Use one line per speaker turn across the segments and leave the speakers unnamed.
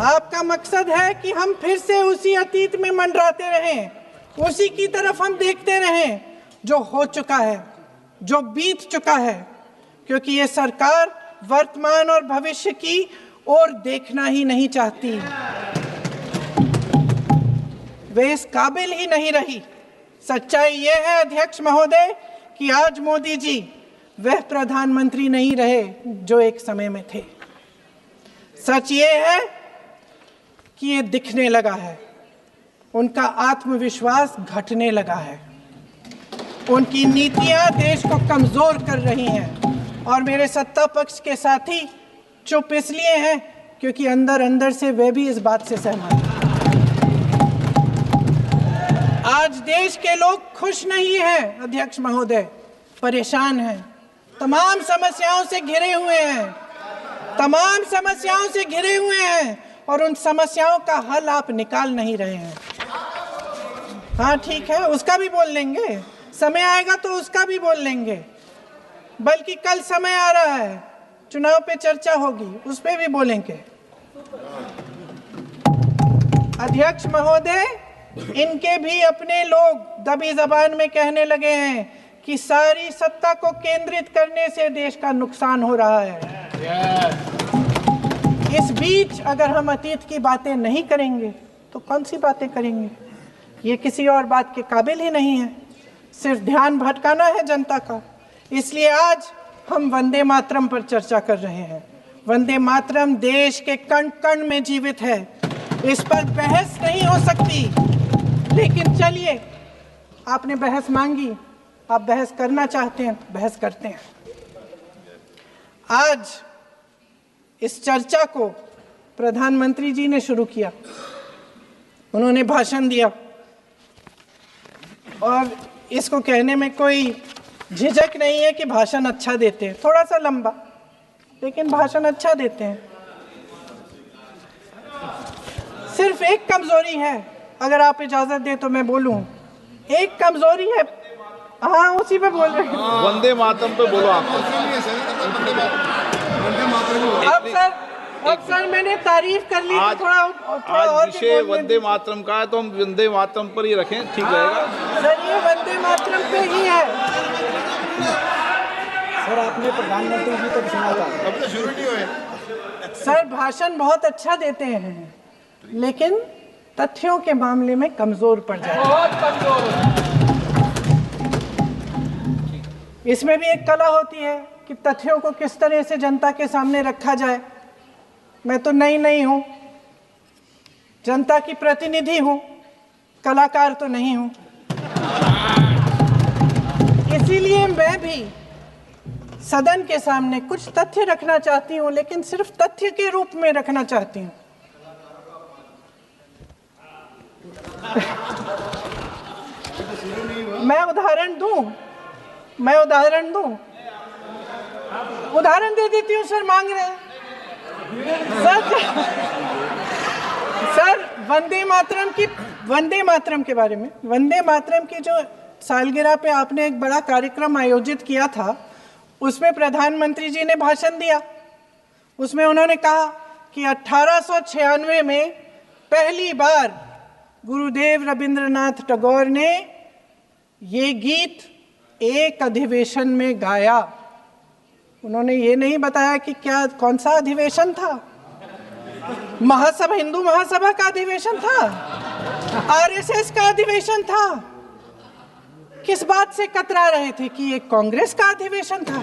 आपका मकसद है कि हम फिर से उसी अतीत में मंडराते रहें, उसी की तरफ हम देखते रहें जो हो चुका है, जो बीत चुका है, क्योंकि ये सरकार वर्तमान और भविष्य की ओर देखना ही नहीं चाहती। वे इस काबिल ही नहीं रही। सच्चाई ये है अध्यक्ष महोदय कि आज मोदी जी वह प्रधानमंत्री नहीं रहे जो एक समय में थे। सच ये है कि ये दिखने लगा है, उनका आत्मविश्वास घटने लगा है, उनकी नीतियां देश को कमजोर कर रही हैं और मेरे सत्ता पक्ष के साथी चुप इसलिए हैं क्योंकि अंदर अंदर से वे भी इस बात से सहमत हैं। आज देश के लोग खुश नहीं हैं अध्यक्ष महोदय, परेशान हैं, तमाम समस्याओं से घिरे हुए हैं, तमाम समस्याओं से घिरे हुए हैं और उन समस्याओं का हल आप निकाल नहीं रहे हैं। हाँ ठीक है, उसका भी बोल लेंगे, समय आएगा तो उसका भी बोल लेंगे, बल्कि कल समय आ रहा है, चुनाव पे चर्चा होगी, उस पे भी बोलेंगे। अध्यक्ष महोदय, इनके भी अपने लोग दबी जबान में कहने लगे हैं कि सारी सत्ता को केंद्रित करने से देश का नुकसान हो रहा है। इस बीच अगर हम अतीत की बातें नहीं करेंगे तो कौन सी बातें करेंगे? ये किसी और बात के काबिल ही नहीं है, सिर्फ ध्यान भटकाना है जनता का। इसलिए आज हम वंदे मातरम पर चर्चा कर रहे हैं। वंदे मातरम देश के कण कण में जीवित है, इस पर बहस नहीं हो सकती। लेकिन चलिए, आपने बहस मांगी, आप बहस करना चाहते हैं, बहस करते हैं। आज इस चर्चा को प्रधानमंत्री जी ने शुरू किया, उन्होंने भाषण दिया और इसको कहने में कोई झिझक नहीं है कि भाषण अच्छा देते हैं, थोड़ा सा लंबा, लेकिन भाषण अच्छा देते हैं। सिर्फ एक कमजोरी है, अगर आप इजाजत दें तो मैं बोलूं, एक कमजोरी है। हाँ, उसी पे बोल रहे हैं,
वंदे मातरम पे बोलो आप।
अब सर मैंने तारीफ कर ली, थोड़ा
आज विषय वंदे मातरम का है तो हम वंदे मातरम पर ही रखें, ठीक रहेगा
सर। ये वंदे मातरम पे ही है
सर। आपने प्रधानमंत्री जी को सुना था,
अब तो शुरू नहीं हुए।
सर भाषण बहुत अच्छा देते हैं, लेकिन तथ्यों के मामले में कमजोर पड़ जाते हैं। बहुत कमजोर। इसमें भी एक कला होती है कि तथ्यों को किस तरह से जनता के सामने रखा जाए। मैं तो नहीं हूं, जनता की प्रतिनिधि हूं, कलाकार तो नहीं हूं। इसीलिए मैं भी सदन के सामने कुछ तथ्य रखना चाहती हूं, लेकिन सिर्फ तथ्य के रूप में रखना चाहती हूं। मैं उदाहरण दूं, उदाहरण दे देती हूँ सर, मांग रहे हैं सर वंदे मातरम के बारे में, वंदे मातरम की जो सालगिरह पे आपने एक बड़ा कार्यक्रम आयोजित किया था, उसमें प्रधानमंत्री जी ने भाषण दिया। उसमें उन्होंने कहा कि 1896 में पहली बार गुरुदेव रविंद्रनाथ टैगोर ने ये गीत एक अधिवेशन में गाया। उन्होंने ये नहीं बताया कि कौन सा अधिवेशन था, महासभा, हिंदू महासभा का अधिवेशन था, आरएसएस का अधिवेशन था। किस बात से कतरा रहे थे कि ये कांग्रेस का अधिवेशन था?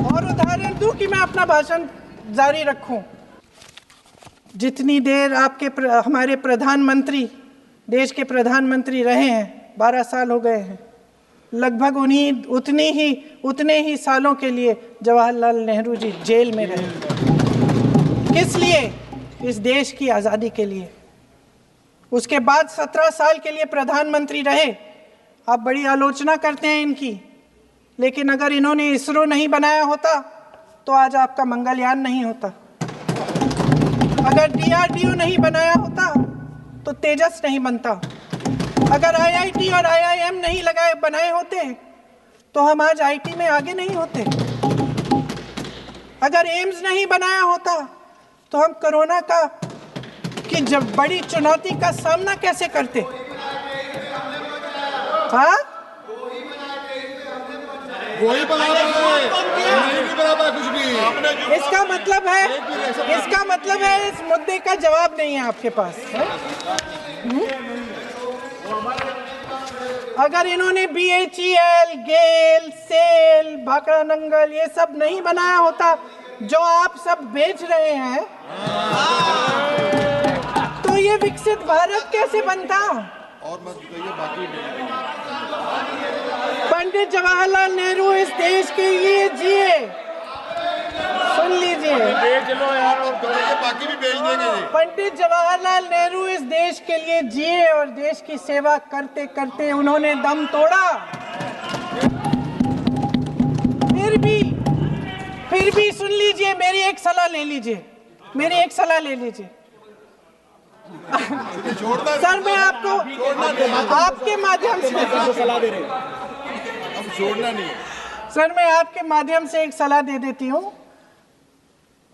और उदाहरण दूं कि मैं अपना भाषण जारी रखूं। जितनी देर हमारे प्रधानमंत्री, देश के प्रधानमंत्री रहे हैं, 12 साल हो गए हैं, लगभग उतने ही सालों के लिए जवाहरलाल नेहरू जी जेल में रहे। किस लिए? इस देश की आज़ादी के लिए। उसके बाद 17 साल के लिए प्रधानमंत्री रहे। आप बड़ी आलोचना करते हैं इनकी, लेकिन अगर इन्होंने इसरो नहीं बनाया होता तो आज आपका मंगलयान नहीं होता। अगर DRDO नहीं बनाया होता तो तेजस नहीं बनता। अगर IIT और IIM नहीं बनाए होते तो हम आज IT में आगे नहीं होते। अगर एम्स नहीं बनाया होता तो हम कोरोना का की जब बड़ी चुनौती का सामना कैसे करते? हाँ,
वही बना कुछ भी।
इसका मतलब है इस मुद्दे का जवाब नहीं है आपके पास है? अगर इन्होंने BHEL, गेल, सेल, भाखड़ा नंगल ये सब नहीं बनाया होता जो आप सब बेच रहे हैं, तो ये विकसित भारत कैसे बनता?
और मत कहिए बाकी।
पंडित जवाहरलाल नेहरू इस देश के लिए जिए, सुन लीजिए,
बेच लो यार, बाकी भी बेच देंगे।
पंडित जवाहरलाल नेहरू इस देश के लिए जिए और देश की सेवा करते करते उन्होंने दम तोड़ा। फिर भी सुन लीजिए, मेरी एक सलाह ले लीजिए। सर, मैं आपके माध्यम से
सलाह दे रहे हैं।
अब छोड़ना नहीं।
सर, मैं आपके माध्यम से एक सलाह दे देती हूँ।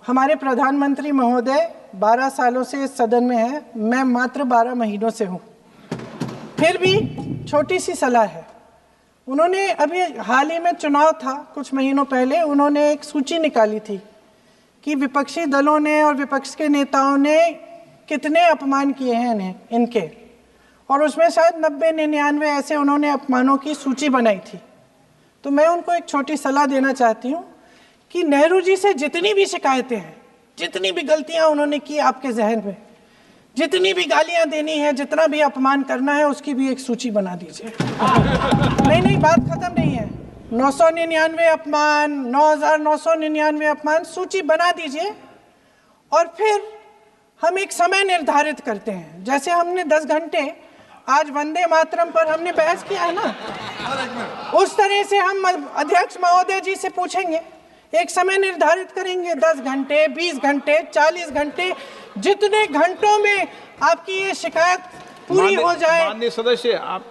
हमारे प्रधानमंत्री महोदय 12 सालों से इस सदन में हैं, मैं मात्र 12 महीनों से हूँ। फिर भी छोटी सी सलाह है। उन्होंने अभी हाल ही में चुनाव था, कुछ महीनों पहले उन्होंने एक सूची निकाली थी कि विपक्षी दलों ने और विपक्ष के नेताओं ने कितने अपमान किए हैं इनके, और उसमें शायद 90-99 ऐसे उन्होंने अपमानों की सूची बनाई थी। तो मैं उनको एक छोटी सलाह देना चाहती हूँ कि नेहरू जी से जितनी भी शिकायतें हैं, जितनी भी गलतियां उन्होंने की आपके जहन में, जितनी भी गालियां देनी है, जितना भी अपमान करना है, उसकी भी एक सूची बना दीजिए। नहीं, बात खत्म नहीं है। 999 अपमान, 9,999 अपमान, सूची बना दीजिए और फिर हम एक समय निर्धारित करते हैं। जैसे हमने 10 घंटे आज वंदे मातरम पर हमने बहस किया है ना, उस तरह से हम अध्यक्ष महोदय जी से पूछेंगे, एक समय निर्धारित करेंगे, 10 घंटे, 20 घंटे, 40 घंटे, जितने घंटों में आपकी ये शिकायत पूरी हो जाए,
माननीय सदस्य आप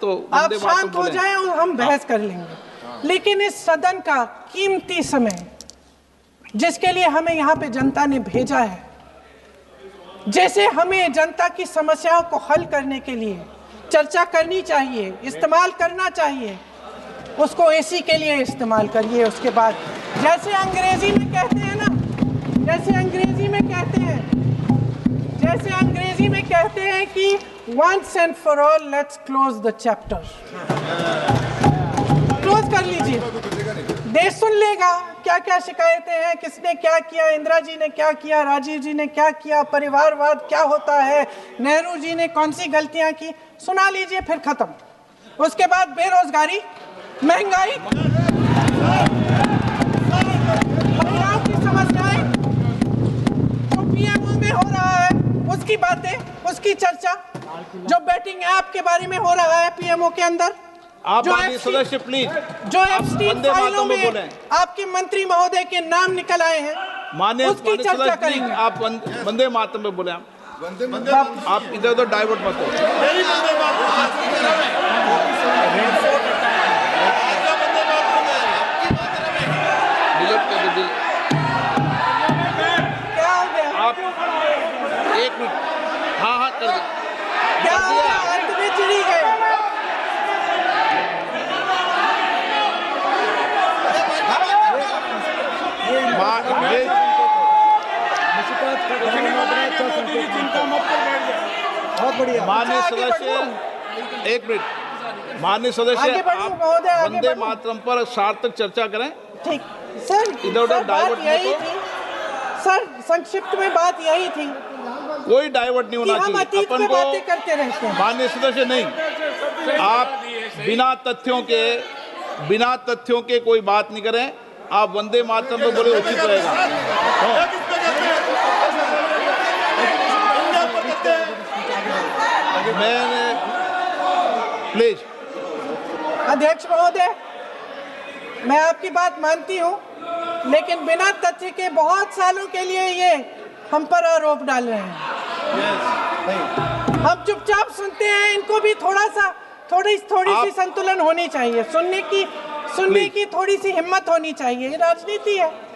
शांत हो जाए और हम बहस कर लेंगे। लेकिन इस सदन का कीमती समय, जिसके लिए हमें यहाँ पे जनता ने भेजा है, जैसे हमें जनता की समस्याओं को हल करने के लिए चर्चा करनी चाहिए, इस्तेमाल करना चाहिए, उसको एसी के लिए इस्तेमाल करिए। उसके बाद जैसे अंग्रेजी में कहते हैं ना, जैसे अंग्रेजी में कहते हैं कि once and for all let's close the chapter, close कर लीजिए। देश सुन लेगा क्या क्या शिकायतें हैं, किसने क्या किया, इंदिरा जी ने क्या किया, राजीव जी ने क्या किया, परिवारवाद क्या होता है, नेहरू जी ने कौन सी गलतियां की, सुना लीजिए, फिर खत्म। उसके बाद बेरोजगारी, महंगाई, महिलाओं की समस्याएं, जो पीएमओ में हो रहा है उसकी बातें, उसकी चर्चा, जो बैटिंग ऐप के बारे में हो रहा है पीएमओ के अंदर,
आप माननीय सदस्य प्लीज,
जो एप्स्टीन फाइलों में आपके मंत्री महोदय के नाम निकल आए हैं,
माननीय
उसकी चर्चा करेंगे।
आप वंदे मातरम में बोले, आप इधर उधर डाइवर्ट मत हो।
क्या हो गया?
आप 1 मिनट, हाँ कर दो।
क्या हो गया? अंत में चिड़ी गए।
बहुत बढ़िया।
माननीय सदस्य 1 मिनट, माननीय सदस्य आप वंदे मातरम पर सार्थक चर्चा करें।
ठीक सर,
इधर उधर डाइवर्ट
यही
मत
थी सर, संक्षिप्त में बात यही थी,
कोई डाइवर्ट नहीं होना
हम अतीत
चाहिए।
में बातें करते रहते हैं।
माननीय सदस्य नहीं, आप बिना तथ्यों के कोई बात नहीं करें। आप वंदे मातरम पे बोले उचित रहेगा। मैंने प्लीज।
अध्यक्ष महोदय, मैं आपकी बात मानती हूँ, लेकिन बिना तथ्य के बहुत सालों के लिए ये हम पर आरोप डाल रहे हैं। हम चुपचाप सुनते हैं, इनको भी थोड़ी सी संतुलन होनी चाहिए, सुनने की थोड़ी सी हिम्मत होनी चाहिए। राजनीति है।